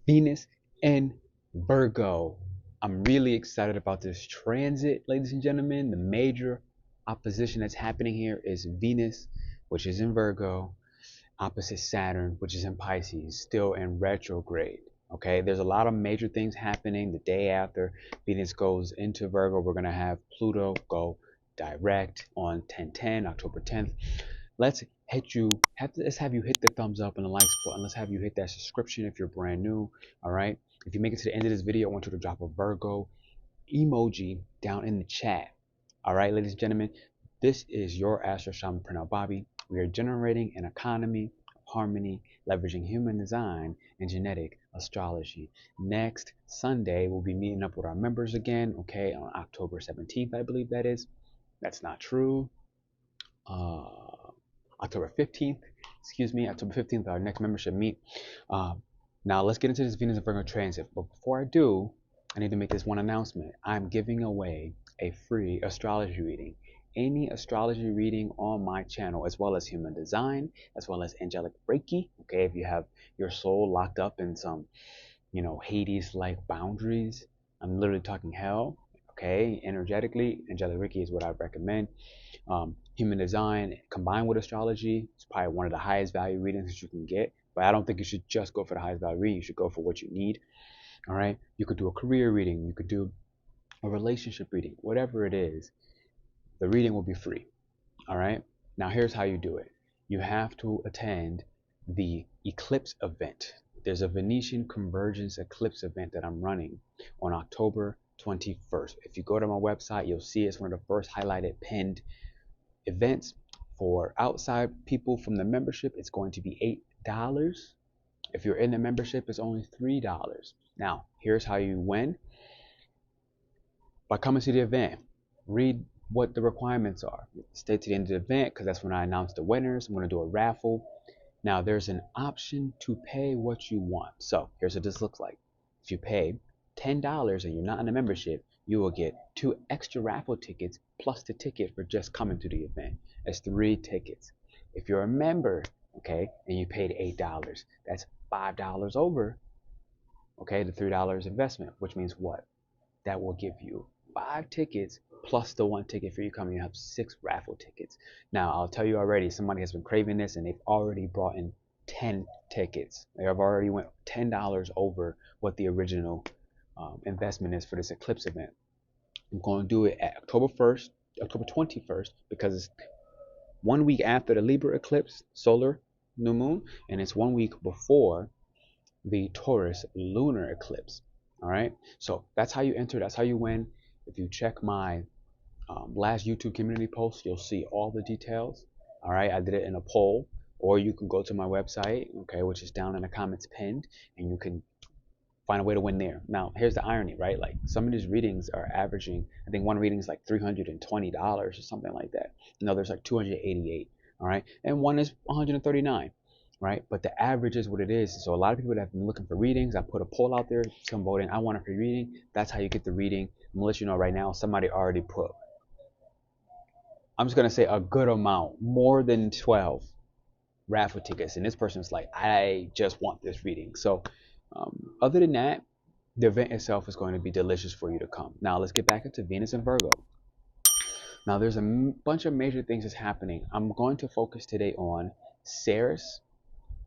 Venus in Virgo. I'm really excited about this transit, ladies and gentlemen. The major opposition that's happening here is Venus, which is in Virgo, opposite Saturn, which is in Pisces, still in retrograde. Okay, there's a lot of major things happening. The day after Venus goes into Virgo, we're going to have Pluto go direct on 10/10, October 10th. Let's have you hit the thumbs up and the likes button. Let's have you hit that subscription if you're brand new. All right. If you make it to the end of this video, I want you to drop a Virgo emoji down in the chat. All right, ladies and gentlemen, this is your AstroShaman Pernell Bobby. We are generating an economy of harmony, leveraging human design and genetic astrology. Next Sunday, we'll be meeting up with our members again, okay, on October 17th, I believe that is. That's not true. October 15th, October 15th, our next membership meet. Now let's get into this Venus and Virgo transit. But before I do, I need to make this one announcement. I'm giving away a free astrology reading. Any astrology reading on my channel, as well as human design, as well as angelic Reiki. Okay, if you have your soul locked up in some, Hades-like boundaries, I'm literally talking hell. Okay, energetically, angelic Reiki is what I recommend. Human design combined with astrology is probably one of the highest value readings that you can get. But I don't think you should just go for the highest value reading. You should go for what you need. All right. You could do a career reading. You could do a relationship reading. Whatever it is, the reading will be free. All right. Now here's how you do it. You have to attend the Eclipse event. There's a Venetian convergence eclipse event that I'm running on October 21st. If you go to my website, you'll see it's one of the first highlighted pinned events. For outside people from the membership, it's going to be $8. If you're in the membership, it's only $3. Now, here's how you win. By coming to the event, read what the requirements are. Stay to the end of the event because that's when I announce the winners. I'm going to do a raffle. Now, there's an option to pay what you want. So here's what this looks like. If you pay $10 and you're not in a membership, you will get 2 extra raffle tickets plus the ticket for just coming to the event. That's 3 tickets. If you're a member, okay, and you paid $8, that's $5 over, okay, the $3 investment, which means what? That will give you 5 tickets plus the 1 ticket for you coming. You have 6 raffle tickets. Now, I'll tell you already, somebody has been craving this and they've already brought in 10 tickets. They have already went $10 over what the original investment is for this eclipse event. I'm going to do it at October 21st, because it's 1 week after the Libra eclipse, solar new moon, and it's 1 week before the Taurus lunar eclipse. All right, so that's how you enter. That's how you win. If you check my last YouTube community post, you'll see all the details. All right, I did it in a poll, or you can go to my website, okay, which is down in the comments pinned, and you can find a way to win there. Now, here's the irony, right? Like some of these readings are averaging, I think one reading is like $320 or something like that. Another's like $288, all right? And one is $139, right? But the average is what it is. So a lot of people that have been looking for readings, I put a poll out there, some voting, I want a free reading. That's how you get the reading. I'm gonna let you know right now, somebody already put, I'm just gonna say a good amount, more than 12 raffle tickets. And this person's like, I just want this reading. So other than that, the event itself is going to be delicious for you to come. Now let's get back into Venus and Virgo. Now there's a bunch of major things that's happening. I'm going to focus today on Ceres,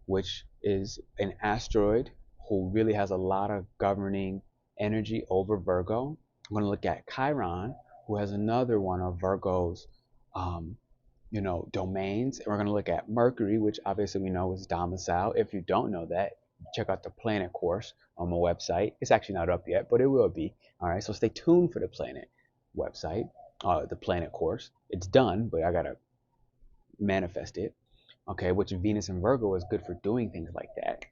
which is an asteroid who really has a lot of governing energy over Virgo. I'm going to look at Chiron, who has another one of Virgo's domains. And we're going to look at Mercury, which obviously we know is domicile. If you don't know that, check out the planet course on my website. It's actually not up yet, but it will be. All right, so stay tuned for the planet website, the planet course. It's done, but I gotta manifest it. Okay, which Venus and Virgo is good for doing things like that.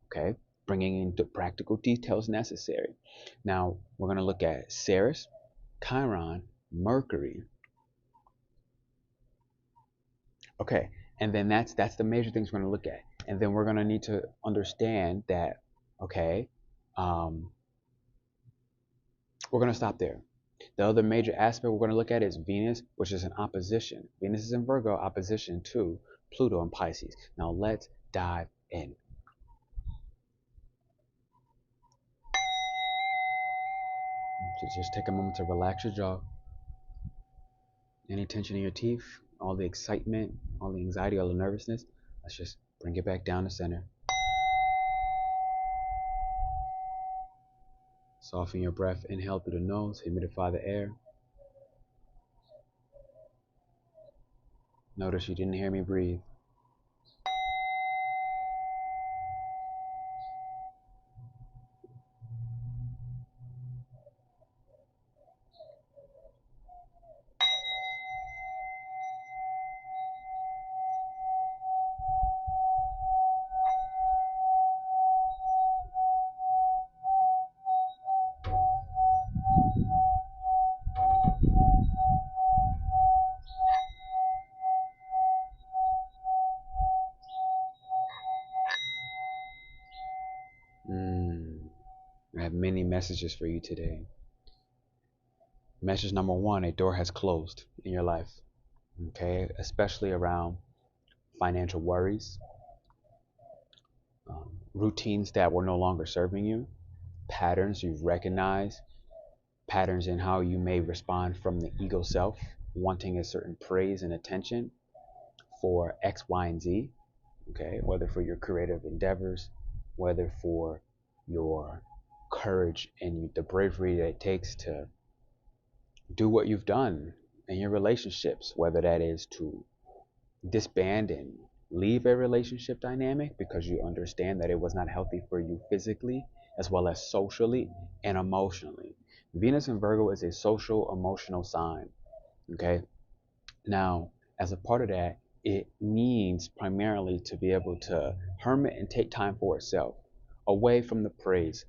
Okay, bringing in the practical details necessary. Now we're gonna look at Ceres, Chiron, Mercury. Okay, and then that's the major things we're gonna look at. And then we're going to need to understand that, okay, we're going to stop there. The other major aspect we're going to look at is Venus, which is an opposition. Venus is in Virgo, opposition to Pluto and Pisces. Now let's dive in. Just take a moment to relax your jaw. Any tension in your teeth, all the excitement, all the anxiety, all the nervousness, let's just bring it back down to center. Soften your breath. Inhale through the nose, humidify the air. Notice you didn't hear me breathe. I have many messages for you today. Message number one, a door has closed in your life. Okay, especially around financial worries, routines that were no longer serving you, patterns you've recognized, patterns in how you may respond from the ego self, wanting a certain praise and attention for X, Y, and Z. Okay, whether for your creative endeavors, whether for your courage and the bravery that it takes to do what you've done in your relationships, whether that is to disband and leave a relationship dynamic because you understand that it was not healthy for you physically as well as socially and emotionally. Venus in Virgo is a social emotional sign. Okay, now as a part of that, it needs primarily to be able to hermit and take time for itself, away from the praise,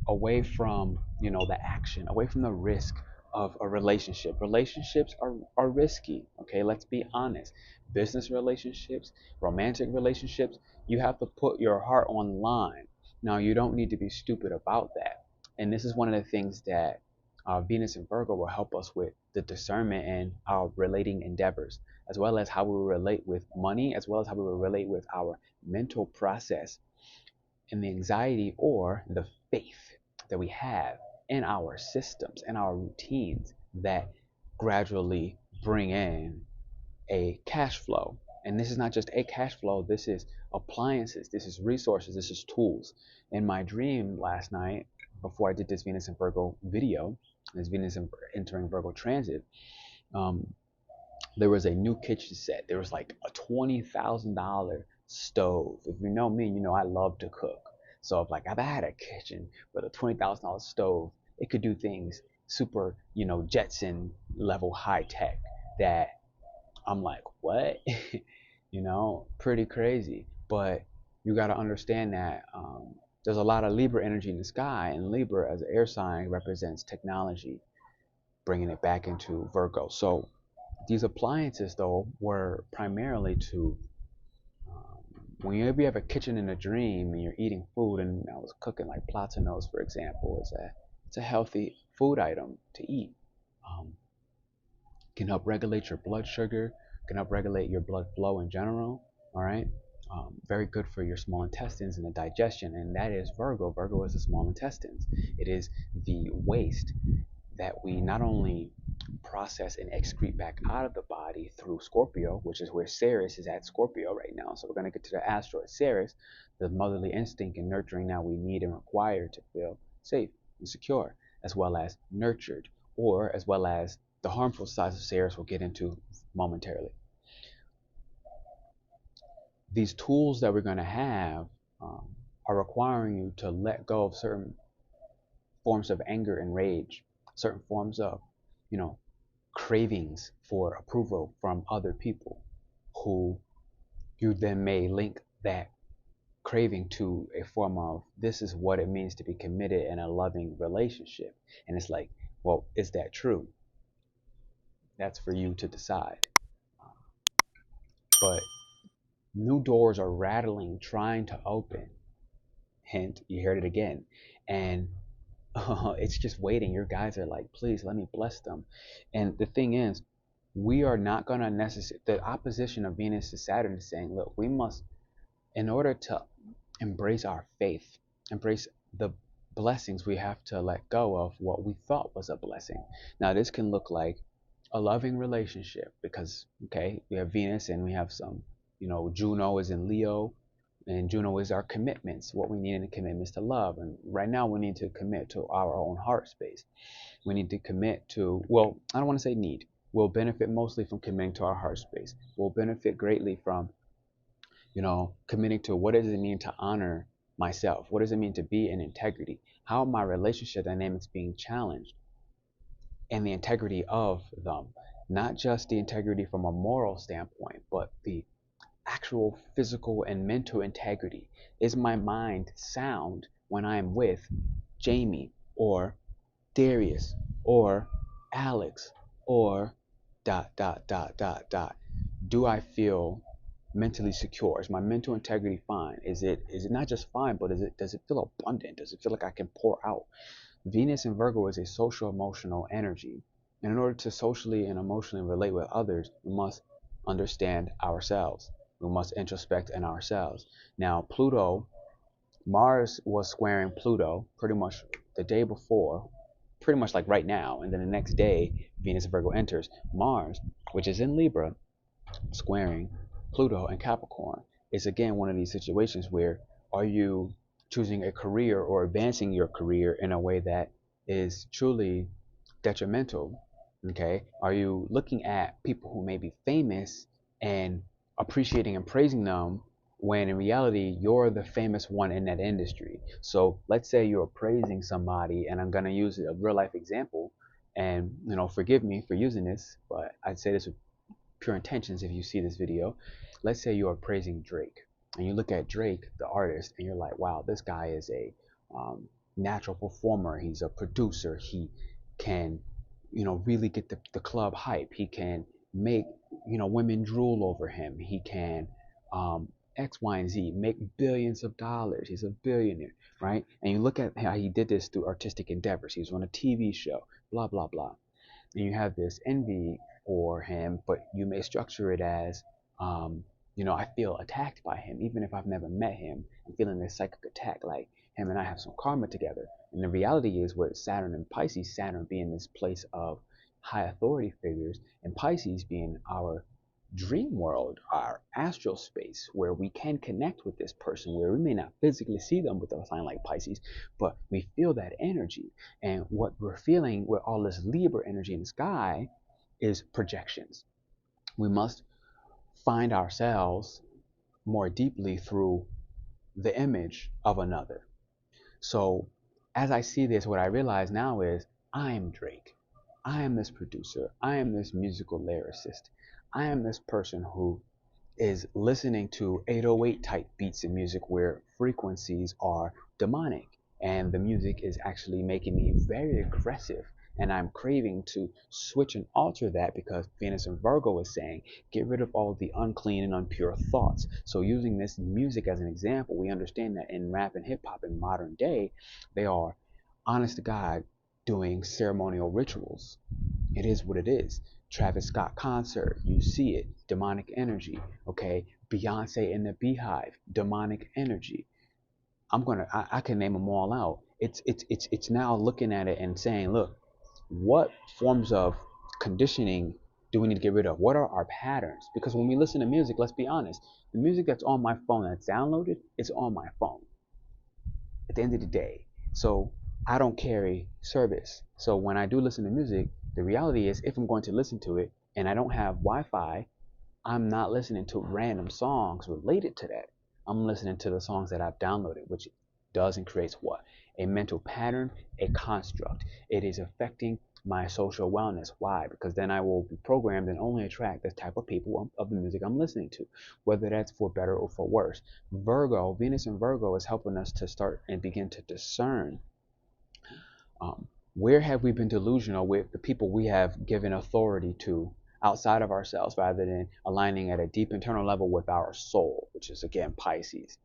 away from the action, away from the risk of a relationship. Relationships are risky. Okay, let's be honest. Business relationships, romantic relationships, you have to put your heart on line. Now, you don't need to be stupid about that. And this is one of the things that Venus and Virgo will help us with, the discernment and our relating endeavors, as well as how we relate with money, as well as how we relate with our mental process and the anxiety or the faith that we have in our systems and our routines that gradually bring in a cash flow. And this is not just a cash flow, this is appliances, this is resources, this is tools. In my dream last night, before I did this Venus and Virgo video, this Venus entering Virgo transit, there was a new kitchen set. There was like a $20,000 stove. If you know me, you know I love to cook. So if like I've had a kitchen with a $20,000 stove, it could do things super, Jetson level high tech that I'm like, what? Pretty crazy. But you got to understand that there's a lot of Libra energy in the sky, and Libra as an air sign represents technology, bringing it back into Virgo. So these appliances, though, were primarily to, whenever you have a kitchen in a dream and you're eating food, and I was cooking like platanos, for example, it's a healthy food item to eat. Can help regulate your blood sugar, can help regulate your blood flow in general. All right. Very good for your small intestines and the digestion, and that is Virgo. Virgo is the small intestines. It is the waste that we not only process and excrete back out of the body through Scorpio, which is where Ceres is at Scorpio right now. So we're going to get to the asteroid Ceres, the motherly instinct and nurturing that we need and require to feel safe and secure, as well as nurtured, or as well as the harmful sides of Ceres we'll get into momentarily. These tools that we're going to have are requiring you to let go of certain forms of anger and rage, certain forms of, cravings for approval from other people, who you then may link that craving to a form of, this is what it means to be committed in a loving relationship. And it's like, well, is that true? That's for you to decide. But new doors are rattling, trying to open. Hint, you heard it again. And it's just waiting. Your guys are like, please let me bless them. And the thing is, we are not going to necessarily, the opposition of Venus to Saturn is saying, look, we must, in order to embrace our faith, embrace the blessings, we have to let go of what we thought was a blessing. Now, this can look like a loving relationship because, okay, we have Venus and we have some, Juno is in Leo, and Juno is our commitments, what we need in the commitments to love. And right now, we need to commit to our own heart space. We need to commit to, well, I don't want to say need. We'll benefit mostly from committing to our heart space. We'll benefit greatly from committing to what does it mean to honor myself? What does it mean to be in integrity? How are my relationship dynamics being challenged? And the integrity of them, not just the integrity from a moral standpoint, but the actual physical and mental integrity. Is my mind sound when I'm with Jamie or Darius or Alex or dot dot dot dot dot? Do I feel mentally secure? Is my mental integrity fine? Is it not just fine, but does it feel abundant? Does it feel like I can pour out? Venus in Virgo is a social emotional energy. And in order to socially and emotionally relate with others, we must understand ourselves. We must introspect in ourselves. Now, Mars was squaring Pluto pretty much the day before, pretty much like right now. And then the next day, Venus in Virgo enters. Mars, which is in Libra, squaring Pluto and Capricorn, is again one of these situations where are you choosing a career or advancing your career in a way that is truly detrimental? Okay, are you looking at people who may be famous and appreciating and praising them when in reality you're the famous one in that industry? So let's say you're praising somebody, and I'm going to use a real life example, and forgive me for using this, but I'd say this with pure intentions. If you see this video, let's say you are praising Drake, and you look at Drake, the artist, and you're like, wow, this guy is a natural performer. He's a producer. He can, really get the club hype. He can make, women drool over him. He can, X, Y, and Z, make billions of dollars. He's a billionaire, right? And you look at how he did this through artistic endeavors. He was on a TV show, blah, blah, blah. And you have this envy for him, but you may structure it as, I feel attacked by him, even if I've never met him. I'm feeling this psychic attack, like him and I have some karma together. And the reality is, with Saturn and Pisces, Saturn being this place of high authority figures, and Pisces being our dream world, our astral space, where we can connect with this person, where we may not physically see them with a sign like Pisces, but we feel that energy. And what we're feeling with all this Libra energy in the sky is projections. We must find ourselves more deeply through the image of another. So as I see this, what I realize now is I am Drake. I am this producer. I am this musical lyricist. I am this person who is listening to 808 type beats in music where frequencies are demonic, and the music is actually making me very aggressive, and I'm craving to switch and alter that because Venus and Virgo is saying get rid of all the unclean and impure thoughts. So using this music as an example, we understand that in rap and hip hop in modern day, they are honest to God doing ceremonial rituals. It is what it is. Travis Scott concert, you see it, demonic energy. Okay, Beyonce in the Beehive, demonic energy. I can name them all out. It's now looking at it and saying, look, what forms of conditioning do we need to get rid of? What are our patterns? Because when we listen to music, let's be honest, the music that's on my phone that's downloaded is on my phone at the end of the day. So I don't carry service. So when I do listen to music, the reality is if I'm going to listen to it and I don't have Wi-Fi, I'm not listening to random songs related to that. I'm listening to the songs that I've downloaded, which does and creates what? A mental pattern, a construct. It is affecting my social wellness. Why? Because then I will be programmed and only attract the type of people of the music I'm listening to, whether that's for better or for worse. Virgo, Venus and Virgo is helping us to start and begin to discern where have we been delusional with the people we have given authority to outside of ourselves rather than aligning at a deep internal level with our soul, which is again Pisces.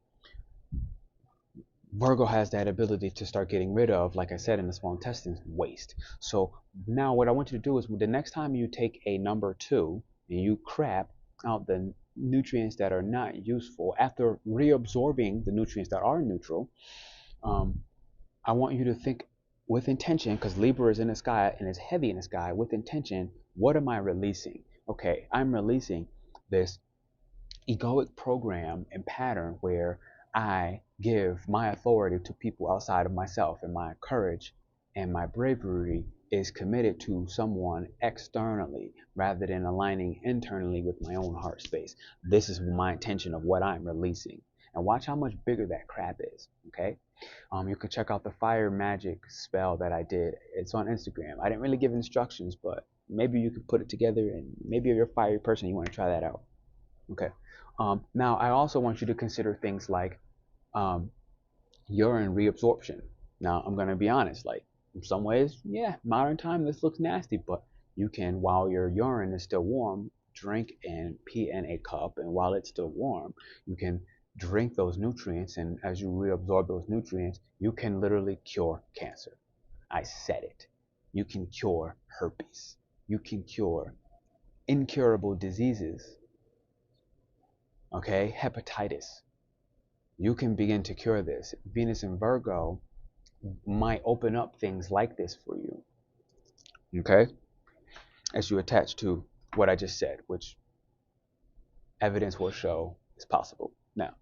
Virgo has that ability to start getting rid of, like I said in the small intestines, waste. So now what I want you to do is the next time you take a number 2 and you crap out the nutrients that are not useful after reabsorbing the nutrients that are neutral, I want you to think with intention, because Libra is in the sky and is heavy in the sky, with intention, what am I releasing? Okay, I'm releasing this egoic program and pattern where I give my authority to people outside of myself, and my courage and my bravery is committed to someone externally rather than aligning internally with my own heart space. This is my intention of what I'm releasing. And watch how much bigger that crap is, okay? You can check out the fire magic spell that I did. It's on Instagram. I didn't really give instructions, but maybe you could put it together, and maybe if you're a fiery person, you want to try that out. Okay. Now, I also want you to consider things like urine reabsorption. Now, I'm going to be honest, like, in some ways, yeah, modern time, this looks nasty, but you can, while your urine is still warm, drink and pee in a cup, and while it's still warm, you can drink those nutrients, and as you reabsorb those nutrients, you can literally cure cancer. I said it. You can cure herpes. You can cure incurable diseases. Okay, hepatitis. You can begin to cure this. Venus in Virgo might open up things like this for you. Okay, as you attach to what I just said, which evidence will show is possible. Now,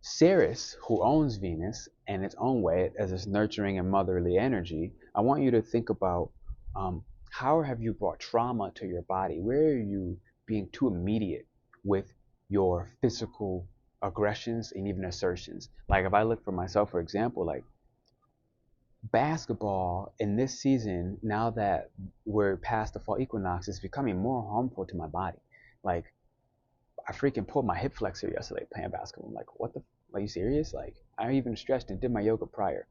Ceres, who owns Venus in its own way as its nurturing and motherly energy, I want you to think about how have you brought trauma to your body? Where are you being too immediate with your physical aggressions and even assertions? Like if I look for myself, for example, like basketball in this season, now that we're past the fall equinox, is becoming more harmful to my body. Like I freaking pulled my hip flexor yesterday playing basketball. I'm like, what the? Are you serious? Like, I even stretched and did my yoga prior.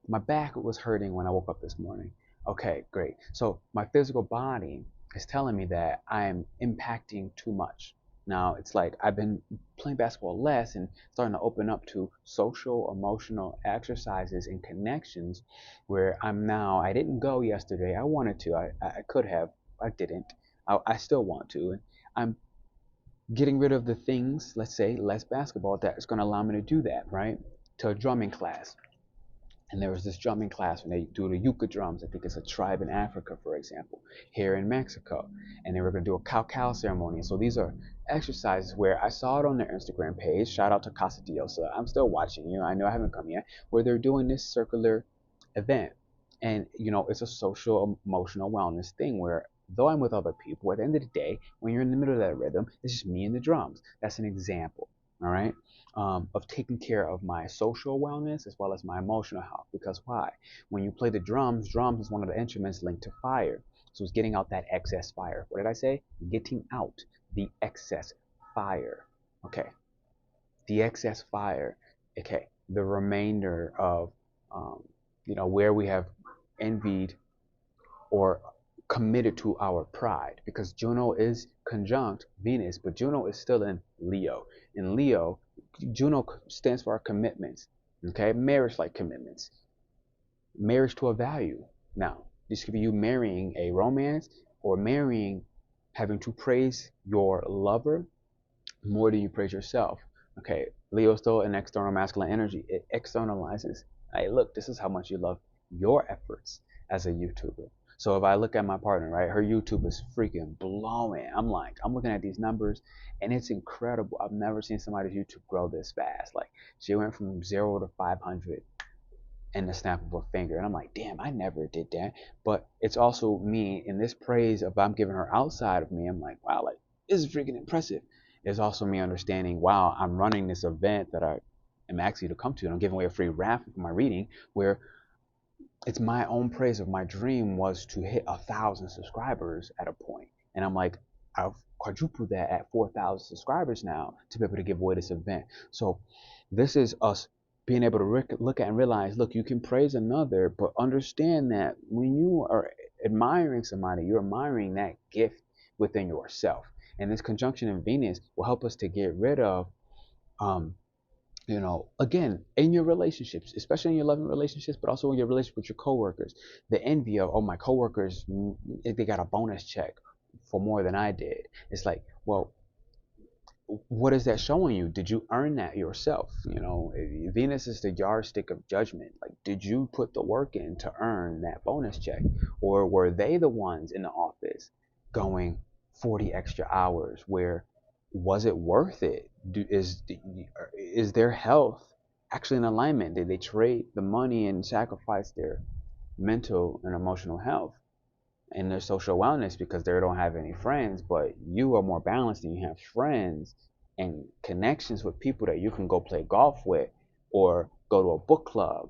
My back was hurting when I woke up this morning. Okay, great. So my physical body is telling me that I am impacting too much. Now it's like I've been playing basketball less and starting to open up to social, emotional exercises and connections where I didn't go yesterday. I wanted to. I could have. I didn't. I still want to. And I'm getting rid of the things, let's say less basketball, that's going to allow me to do that, right? To a drumming class. And there was this drumming class when they do the yucca drums. I think it's a tribe in Africa, for example, here in Mexico. And they were going to do a cow ceremony. So these are exercises where I saw it on their Instagram page. Shout out to Casa Diosa. I'm still watching you. I know I haven't come yet. Where they're doing this circular event. And, it's a social, emotional wellness thing where though I'm with other people, at the end of the day, when you're in the middle of that rhythm, it's just me and the drums. That's an example, all right, of taking care of my social wellness as well as my emotional health. Because why? When you play the drums is one of the instruments linked to fire. So it's getting out that excess fire. What did I say? Getting out the excess fire. Okay. The excess fire. Okay. The remainder of, where we have envied or committed to our pride, because Juno is conjunct Venus, but Juno is still in Leo. In Leo, Juno stands for our commitments, okay? Marriage-like commitments, marriage to a value. Now, this could be you marrying a romance or having to praise your lover more than you praise yourself. Okay, Leo is still an external masculine energy. It externalizes. Hey, look, this is how much you love your efforts as a YouTuber. So if I look at my partner, right, her YouTube is freaking blowing. I'm looking at these numbers and it's incredible. I've never seen somebody's YouTube grow this fast. Like she went from 0 to 500 in the snap of a finger. And I'm like, damn, I never did that. But it's also me in this praise of I'm giving her outside of me. I'm like, wow, like this is freaking impressive. It's also me understanding, wow, I'm running this event that I am asking you to come to, and I'm giving away a free raffle for my reading where it's my own praise of my dream was to hit 1,000 subscribers at a point. And I'm like, I've quadrupled that at 4,000 subscribers now to be able to give away this event. So this is us being able to look at and realize, look, you can praise another, but understand that when you are admiring somebody, you're admiring that gift within yourself. And this conjunction in Venus will help us to get rid of again, in your relationships, especially in your loving relationships, but also in your relationship with your coworkers, the envy of, oh, my coworkers, they got a bonus check for more than I did. It's like, well, what is that showing you? Did you earn that yourself? You know, Venus is the yardstick of judgment. Like, did you put the work in to earn that bonus check? Or were they the ones in the office going 40 extra hours? Where was it worth it? Is their health actually in alignment? Did they trade the money and sacrifice their mental and emotional health and their social wellness because they don't have any friends? But you are more balanced and you have friends and connections with people that you can go play golf with or go to a book club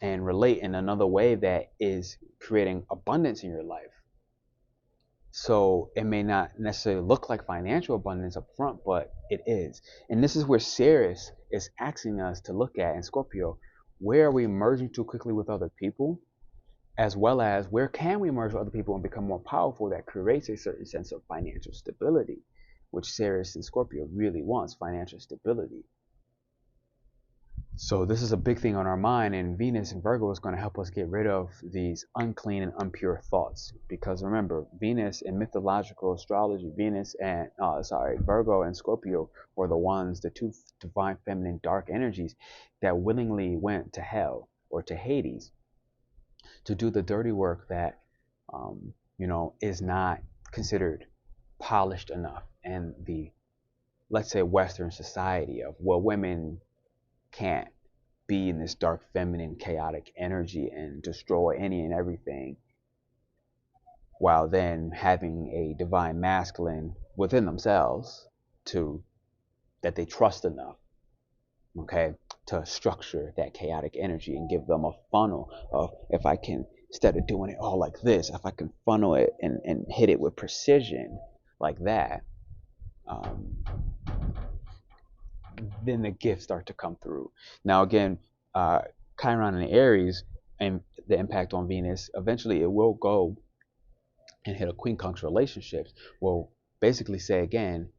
and relate in another way that is creating abundance in your life. So it may not necessarily look like financial abundance up front, but it is. And this is where Ceres is asking us to look at in Scorpio. Where are we merging too quickly with other people? As well as where can we merge with other people and become more powerful that creates a certain sense of financial stability, which Ceres and Scorpio really wants, financial stability. So this is a big thing on our mind, and Venus and Virgo is going to help us get rid of these unclean and impure thoughts. Because remember, Venus in mythological astrology, Virgo and Scorpio were the ones, the two divine feminine dark energies that willingly went to hell or to Hades to do the dirty work that is not considered polished enough. And the, let's say, Western society of, well, women can't be in this dark feminine chaotic energy and destroy any and everything, while then having a divine masculine within themselves that they trust enough, okay, to structure that chaotic energy and give them a funnel of, if I can, instead of doing it all like this, if I can funnel it and hit it with precision like that, then the gifts start to come through. Now again, Chiron and Aries and the impact on Venus, eventually it will go and hit a quincunx relationships. Will basically say again,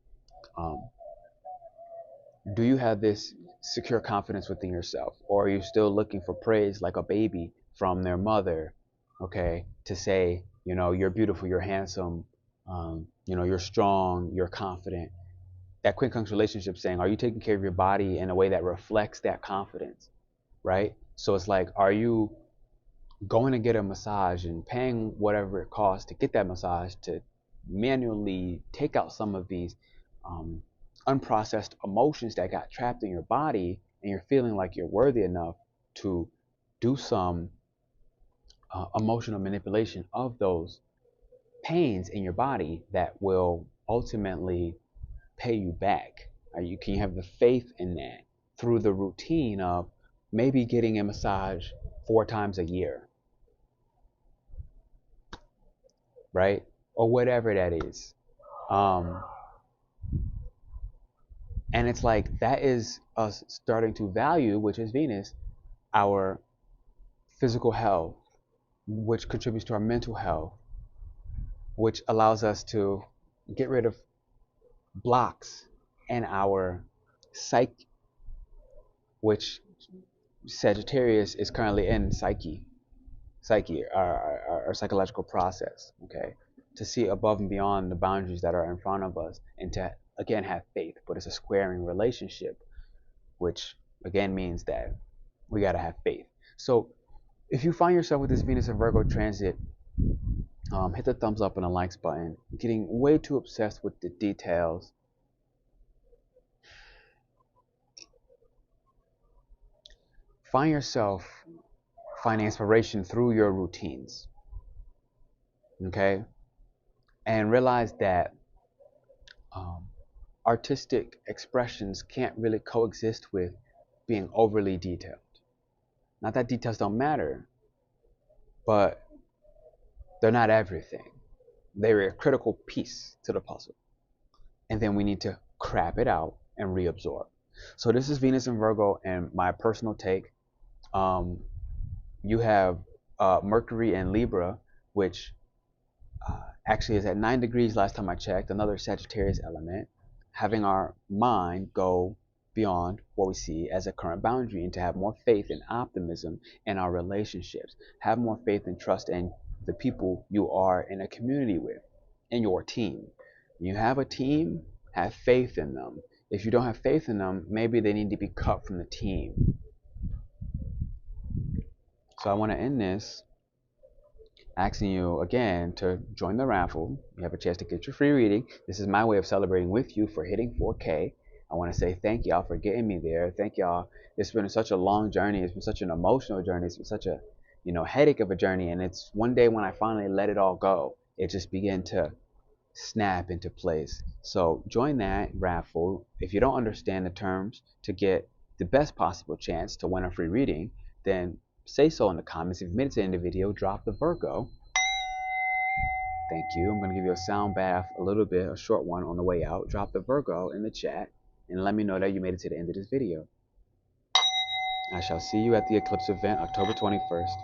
do you have this secure confidence within yourself, or are you still looking for praise like a baby from their mother, okay, to say, you're beautiful, you're handsome, you're strong, you're confident? That quincunx relationship saying, are you taking care of your body in a way that reflects that confidence, right? So it's like, are you going to get a massage and paying whatever it costs to get that massage to manually take out some of these unprocessed emotions that got trapped in your body, and you're feeling like you're worthy enough to do some emotional manipulation of those pains in your body that will ultimately pay you back? Can you have the faith in that through the routine of maybe getting a massage 4 times a year, right? Or whatever that is. And it's like, that is us starting to value, which is Venus, our physical health, which contributes to our mental health, which allows us to get rid of blocks in our psyche, which Sagittarius is currently in psyche, our psychological process, okay, to see above and beyond the boundaries that are in front of us, and to again have faith. But it's a squaring relationship, which again means that we got to have faith. So if you find yourself with this Venus and Virgo transit, hit the thumbs up and the likes button. Getting way too obsessed with the details. Find yourself finding inspiration through your routines, okay? And realize that artistic expressions can't really coexist with being overly detailed. Not that details don't matter, but they're not everything. They're a critical piece to the puzzle. And then we need to crap it out and reabsorb. So this is Venus and Virgo, and my personal take. You have Mercury and Libra, which actually is at 9 degrees last time I checked, another Sagittarius element, having our mind go beyond what we see as a current boundary, and to have more faith and optimism in our relationships, have more faith and trust in the people you are in a community with, in your team. You have a team, have faith in them. If you don't have faith in them, maybe they need to be cut from the team. So I want to end this asking you again to join the raffle. You have a chance to get your free reading. This is my way of celebrating with you for hitting 4K. I want to say thank y'all for getting me there. Thank y'all. It's been such a long journey. It's been such an emotional journey. It's been such a, headache of a journey. And it's one day when I finally let it all go, it just began to snap into place. So join that raffle. If you don't understand the terms to get the best possible chance to win a free reading, then say so in the comments. If you made it to the end of the video, drop the Virgo. Thank you. I'm going to give you a sound bath, a little bit, a short one on the way out. Drop the Virgo in the chat and let me know that you made it to the end of this video. I shall see you at the Eclipse event, October 21st.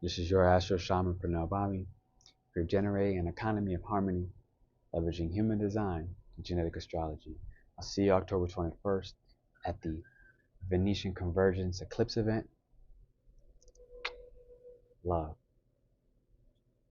This is your AstroShaman Pernell, for generating an economy of harmony, leveraging human design and genetic astrology. I'll see you October 21st at the Venetian Convergence Eclipse event. Love.